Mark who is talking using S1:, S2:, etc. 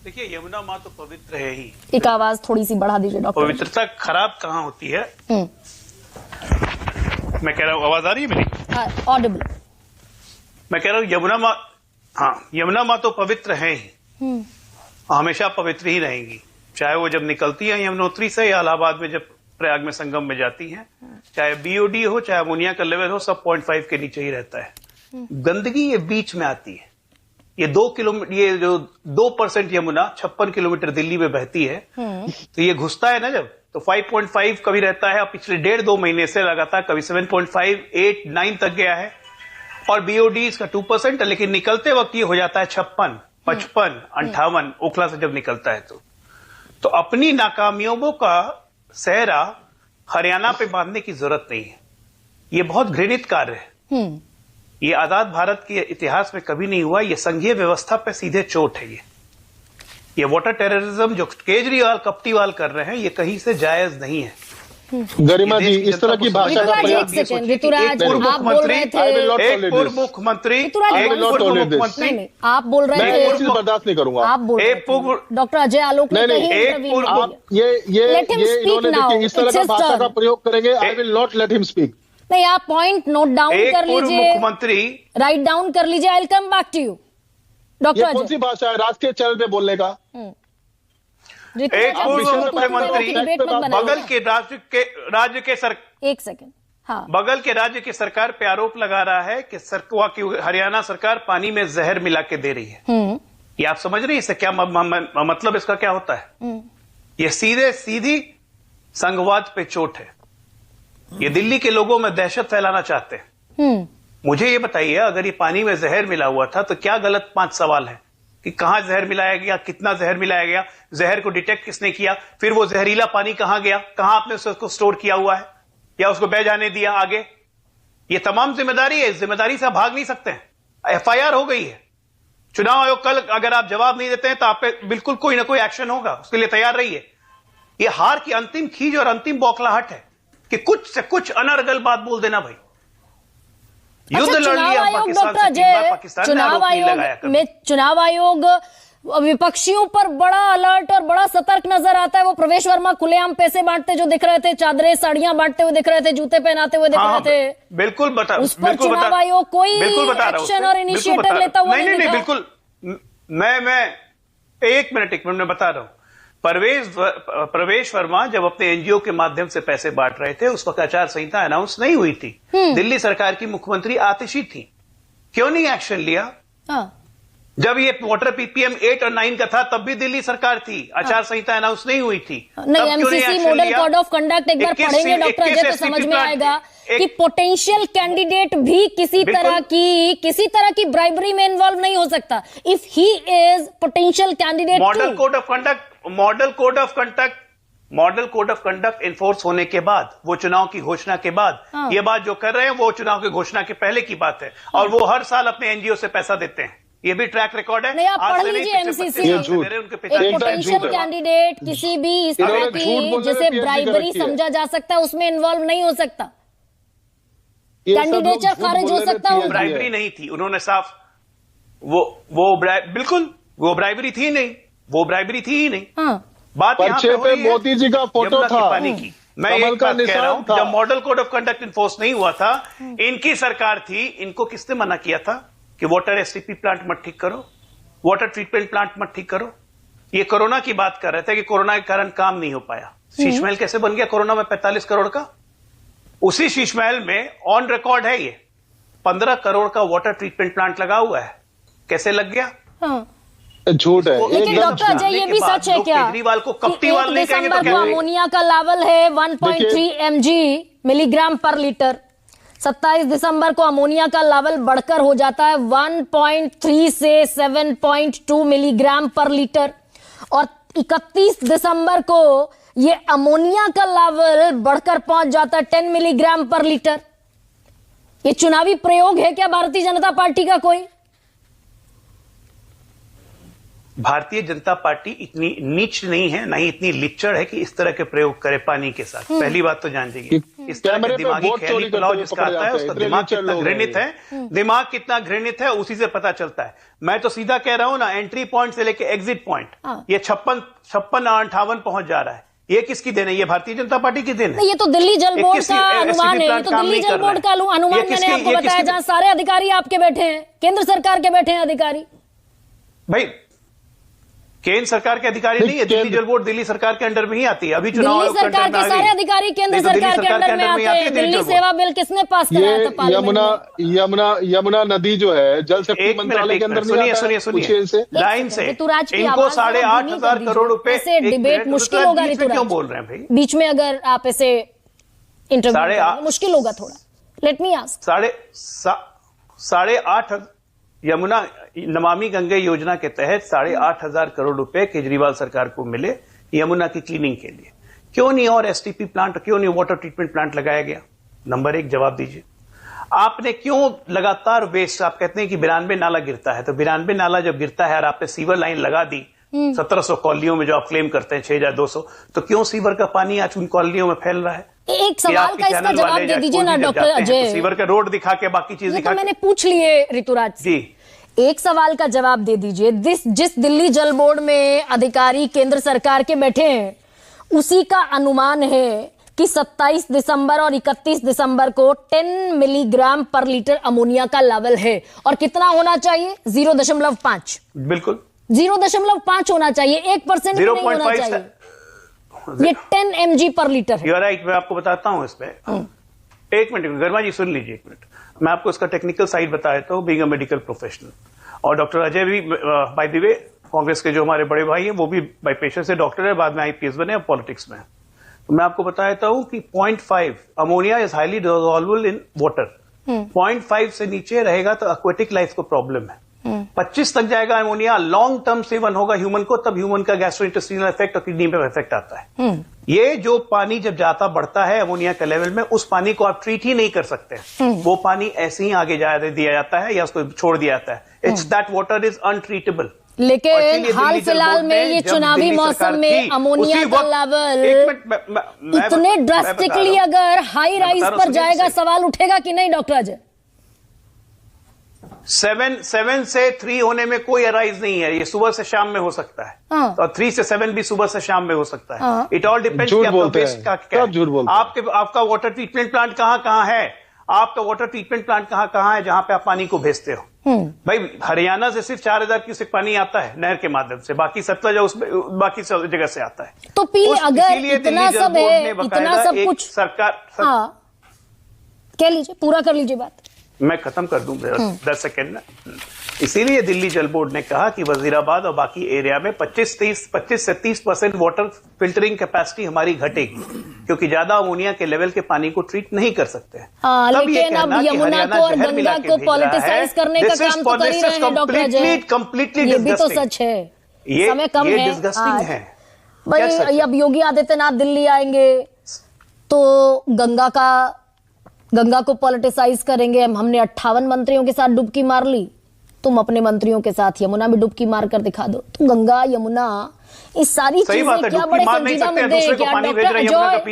S1: देखिए, यमुना माँ तो पवित्र है ही।
S2: एक आवाज थोड़ी सी बढ़ा दीजिए डॉक्टर।
S1: पवित्रता खराब कहाँ होती है? मैं कह रहा हूँ, आवाज आ रही है मेरी?
S2: ऑडिबल।
S1: मैं कह रहा हूँ यमुना माँ, हाँ, यमुना माँ तो पवित्र है ही, हमेशा पवित्र ही रहेंगी। चाहे वो जब निकलती है यमुनोत्री से या इलाहाबाद में जब प्रयाग में संगम में जाती हैं, चाहे बीओडी हो चाहे अमोनिया का लेवल हो, सब 0.5 के नीचे ही रहता है। गंदगी ये बीच में आती है। ये 2 किलोमीटर, ये जो 2% यमुना 56 किलोमीटर दिल्ली में बहती है, तो ये घुसता है ना जब, तो 5.5 कभी रहता है। अब पिछले 1.5-2 महीने से लगातार कभी 7.5, 8, 9 तक गया है। और बीओडी इसका 2% है, लेकिन निकलते वक्त ये हो जाता है 56, 55, 58 ओखला से जब निकलता है। तो अपनी नाकामियों का सहरा हरियाणा पे बांधने की जरूरत नहीं है। ये बहुत घृणित कार्य है। ये आजाद भारत के इतिहास में कभी नहीं हुआ। ये संघीय व्यवस्था पे सीधे चोट है। ये वाटर टेररिज्म जो केजरीवाल कप्टीवाल कर रहे हैं, ये कहीं से जायज नहीं है।
S3: गरिमा जी, इस तरह की भाषा का प्रयोग,
S1: एक पूर्व मुख्यमंत्री, एक पूर्व मुख्यमंत्री,
S2: आप बोल रहे थे,
S3: मैं चीज बर्दाश्त नहीं करूंगा।
S2: आप बोल रहे थे डॉक्टर अजय आलोक ने कहीं
S3: आप ये देखिए, इस तरह का भाषा का प्रयोग करेंगे, I will not let him speak.
S2: नहीं, आप पॉइंट नोट डाउन कर लीजिए,
S1: मुख्यमंत्री
S2: राइट डाउन कर लीजिए। I will come back to you doctor.
S3: ये कौन सी भाषा है राष्ट्रीय चैनल पे बोलने का?
S1: एक पूर्व मुख्यमंत्री बगल के राज्य के
S2: एक सेकंड, हाँ,
S1: बगल के राज्य की सरकार पे आरोप लगा रहा है कि हरियाणा सरकार पानी में जहर मिला के दे रही है। ये आप समझ रही है इससे क्या मतलब, इसका क्या होता है? ये सीधी संघवाद पे चोट है। ये दिल्ली के लोगों में दहशत फैलाना चाहते हैं। मुझे ये बताइए, अगर ये पानी में जहर मिला हुआ था तो क्या गलत 5 सवाल है कि कहां जहर मिलाया गया, कितना जहर मिलाया गया, जहर को डिटेक्ट किसने किया, फिर वो जहरीला पानी कहां गया, कहां आपने उसको स्टोर किया हुआ है या उसको बह जाने दिया आगे। ये तमाम जिम्मेदारी है। इस जिम्मेदारी से आप भाग नहीं सकते हैं। एफआईआर हो गई है। चुनाव आयोग कल अगर आप जवाब नहीं देते हैं तो आप पे बिल्कुल कोई ना कोई एक्शन होगा, उसके लिए तैयार रहिए। ये हार की अंतिम खींच और अंतिम बौखलाहट है कि कुछ से कुछ अनर्गल बात बोल देना। भाई, युद्ध लड़ लिया पाकिस्तान से, पाकिस्तान
S2: चुनाव आयोग में चुनाव आयोग विपक्षियों पर बड़ा अलर्ट और बड़ा सतर्क नजर आता है। वो प्रवेश वर्मा खुलेआम पैसे बांटते जो दिख रहे थे, चादरें साड़ियां बांटते हुए दिख रहे थे, जूते पहनाते हुए दिख रहे थे।
S1: बिल्कुल बता,
S2: उस पर चुनाव आयोग कोई एक्शन और इनिशिएटिव लेता हुआ
S1: नहीं, बिल्कुल। मैं एक मिनट में बता रहा हूं। प्रवेश वर्मा जब अपने एनजीओ के माध्यम से पैसे बांट रहे थे, उस वक्त आचार संहिता अनाउंस नहीं हुई थी। दिल्ली सरकार की मुख्यमंत्री आतिशी थी। क्यों नहीं एक्शन लिया? जब ये वाटर पीपीएम 8 और 9 का था, तब भी दिल्ली सरकार थी, आचार संहिता अनाउंस नहीं हुई थी।
S2: नहीं, MCC model code of conduct एक बार पढ़ेंगे डॉक्टर अजय तो समझ में आएगा कि पोटेंशियल कैंडिडेट भी किसी तरह की ब्राइबरी में इन्वॉल्व नहीं हो सकता। If he is potential candidate,
S1: model code of conduct enforce होने के बाद, वो चुनाव की घोषणा के बाद, ये बात जो कर रहे हैं वो चुनाव की घोषणा के पहले की बात है। और वो हर साल अपने एनजीओ से पैसा देते हैं। ये भी ट्रैक रिकॉर्ड है।
S2: नहीं, आप पढ़ लीजिए एमसीसी। एक पोटेंशियल कैंडिडेट किसी भी इस तरह की जिसे ब्राइबरी समझा जा सकता है उसमें इन्वॉल्व नहीं हो सकता। कैंडिडेचर खारिज हो सकता है।
S1: ब्राइबरी नहीं थी, उन्होंने साफ बिल्कुल वो ब्राइबरी थी नहीं, वो ब्राइबरी थी ही नहीं। बात
S3: पर्चे पे मोदी जी का फोटो था
S1: पानी की। मैं एक बात कह रहा हूं, जब model code of conduct enforce नहीं हुआ था, इनकी सरकार थी, इनको किसने मना किया था कि वाटर एसटीपी प्लांट मत ठीक करो, वाटर ट्रीटमेंट प्लांट मत ठीक करो? ये कोरोना की बात कर रहे थे कि कोरोना के कारण काम नहीं हो पाया। शीश महल कैसे बन गया कोरोना में 45 करोड़ का? उसी शीश महल में ऑन रिकॉर्ड है ये 15 करोड़ का वाटर ट्रीटमेंट प्लांट लगा हुआ है। कैसे लग गया?
S3: झूठ है।
S2: लेकिन डॉक्टर अजय ये भी सच है क्या
S1: केजरीवाल को कप्टीवाल नहीं कहेंगे तो क्या?
S2: अमोनिया का लेवल है 1.3 mg मिलीग्राम पर लीटर। 27 दिसंबर को अमोनिया का लेवल बढ़कर हो जाता है 1.3 से 7.2 मिलीग्राम पर लीटर। और 31 दिसंबर को ये अमोनिया का लेवल बढ़कर पहुंच जाता है 10 मिलीग्राम पर लीटर। ये चुनावी प्रयोग है क्या भारतीय जनता पार्टी का कोई?
S1: भारतीय जनता पार्टी इतनी नीच नहीं है, ना ही इतनी लिच्चड़ है कि इस तरह के प्रयोग करे पानी के साथ। पहली बात तो जान लीजिए। इस तरह के
S3: कैमरे पे
S1: दिमागी
S3: वोट
S1: ख्याली
S3: चोरी
S1: पुलाव
S3: करते हुए
S1: जिसका
S3: पकड़े
S1: आता है
S3: जाते
S1: उसका
S3: हैं,
S1: दिमाग
S3: इतने
S1: कितना
S3: लोग
S1: घृणित है, दिमाग कितना घृणित है उसी से पता चलता है। मैं तो सीधा कह रहा हूं ना, एंट्री पॉइंट से लेके एग्जिट पॉइंट ये 56 58 पहुंच जा रहा है। ये किसकी देन है? ये भारतीय जनता पार्टी की देन है।
S2: ये तो दिल्ली जल बोर्ड का अनुमान है, ये तो दिल्ली जल बोर्ड का अनुमान मैंने आपको बताया, जहां सारे अधिकारी आपके बैठे हैं, केंद्र सरकार के बैठे हैं अधिकारी।
S1: भाई केंद्र सरकार के अधिकारी नहीं है, दिल्ली जल बोर्ड दिल्ली सरकार के अंडर में ही आती है। अभी चुनाव
S2: दिल्ली सरकार के सारे अधिकारी केंद्र सरकार के अंडर में आते हैं। दिल्ली सेवा बिल किसने पास कराया था पार्लियामेंट में?
S3: यमुना नदी जो है जल शक्ति मंत्रालय के अंदर नहीं आता है। पूछिए इनसे
S1: लाइन से
S2: ऋतुराज की
S1: इनको
S2: आवाज
S1: 8,500 करोड़ रुपए
S2: ऐसे डिबेट मुश्किल होगा ऋतुराज,
S1: क्यों बोल रहे हैं भाई?
S2: बीच में अगर आप ऐसे इंटरव्यू मुश्किल होगा थोड़ा। Let me ask,
S1: 8,500 Yamuna Namami Gange योजना के तहत 8,500 करोड़ रुपए केजरीवाल सरकार को मिले यमुना की क्लीनिंग के लिए। क्यों नहीं और एसटीपी प्लांट, क्यों नहीं वाटर ट्रीटमेंट प्लांट लगाया गया? नंबर 1 जवाब दीजिए। आपने क्यों लगातार वेस्ट, आप कहते हैं कि 92 नाला गिरता है, तो 92 नाला जब गिरता है और आपने सीवर लाइन लगा दी 1700 कॉलोनियों में जो आप क्लेम करते हैं 6,200, तो क्यों सीवर का पानी आज उन कॉलोनियों में फैल रहा है?
S2: एक सवाल का इसका जवाब दे दीजिए ना डॉक्टर अजय।
S1: सीवर का रोड दिखा के बाकी चीज दिखा
S2: तो मैंने पूछ लिए ऋतुराज जी, एक सवाल का जवाब दे दीजिए। जिस दिल्ली जल बोर्ड में अधिकारी केंद्र सरकार के बैठे हैं, उसी का अनुमान है कि 27 दिसंबर और 31 दिसंबर को 10 मिलीग्राम पर लीटर अमोनिया का लेवल है, और कितना होना चाहिए? 0.5। बिल्कुल 0.5 होना चाहिए, 1% नहीं होना चाहिए। ये 10 mg पर लीटर है।
S1: राइट, मैं आपको बताता हूं इसमें। एक मिनट गर्मा जी सुन लीजिए एक मिनट, मैं आपको इसका टेक्निकल साइड बता देता हूं, बीइंग अ मेडिकल प्रोफेशनल। और डॉक्टर अजय भी बाय द वे कांग्रेस के जो हमारे बड़े भाई हैं वो भी बाय पेशा से डॉक्टर है, बाद में आईपीएस बने, अब पॉलिटिक्स में। तो मैं आपको बता देता हूं कि 0.5 ammonia is highly dissolvable in water. 0.5 से नीचे रहेगा तो एक्वेटिक लाइफ को प्रॉब्लम है। 25 तक जाएगा अमोनिया, लॉन्ग टर्म सेवन होगा ह्यूमन को, तब ह्यूमन का गैस्ट्रोइंटेस्टिनल इफेक्ट और किडनी पे इफेक्ट आता है। ये जो पानी जब जाता बढ़ता है अमोनिया के लेवल में, उस पानी को आप ट्रीट ही नहीं कर सकते। वो पानी ऐसे ही आगे दिया जाता है या उसको छोड़ दिया जाता है। It's that water is untreatable.
S2: लेकिन हाल फिलहाल में ये चुनावी मौसम में अमोनिया का लेवल इतने ड्रास्टिकली अगर हाई राइज पर जाएगा, सवाल उठेगा कि नहीं डॉक्टर अजय?
S1: 7 से 3 होने में कोई अराइज नहीं है, ये सुबह से शाम में हो सकता है। और 3 से 7 भी सुबह से शाम में हो सकता है। इट ऑल डिपेंड्स आपका वाटर ट्रीटमेंट प्लांट कहां है, आपका वाटर ट्रीटमेंट प्लांट कहां है जहां पे आप पानी को भेजते हो। भाई हरियाणा से सिर्फ 4,000 क्यूसेक पानी आता है नहर के माध्यम से, बाकी सतलज बाकी सब जगह से आता है।
S2: तो अगर इतना सब है, इतना सब कुछ
S1: सरकार
S2: कह लीजिए, पूरा कर लीजिए बात,
S1: मैं खत्म कर दूं 10 सेकेंड में। इसीलिए दिल्ली जल बोर्ड ने कहा कि वजीराबाद और बाकी एरिया में 25 से 30% वाटर फिल्टरिंग कैपेसिटी हमारी घटेगी, क्योंकि ज्यादा अमोनिया के लेवल के पानी को ट्रीट नहीं कर सकते।
S2: लेकिन अब यमुना को और गंगा को पॉलिटिसाइज करने का काम तो कर ही रहे हैं डॉक्टर अजय।
S1: कंप्लीटली
S2: ये भी तो सच है, समय कम है।
S1: डिस्गस्टिंग है
S2: भाई अब योगी आदित्यनाथ दिल्ली आएंगे तो गंगा को पॉलिटिसाइज करेंगे। हमने 58 मंत्रियों के साथ डुबकी मार ली, तुम अपने मंत्रियों के साथ यमुना में डुबकी मार कर दिखा दो। तो गंगा यमुना इस सारी चीजें क्या बड़े संजीदा मुद्दे हैं क्या डॉक्टर अजय?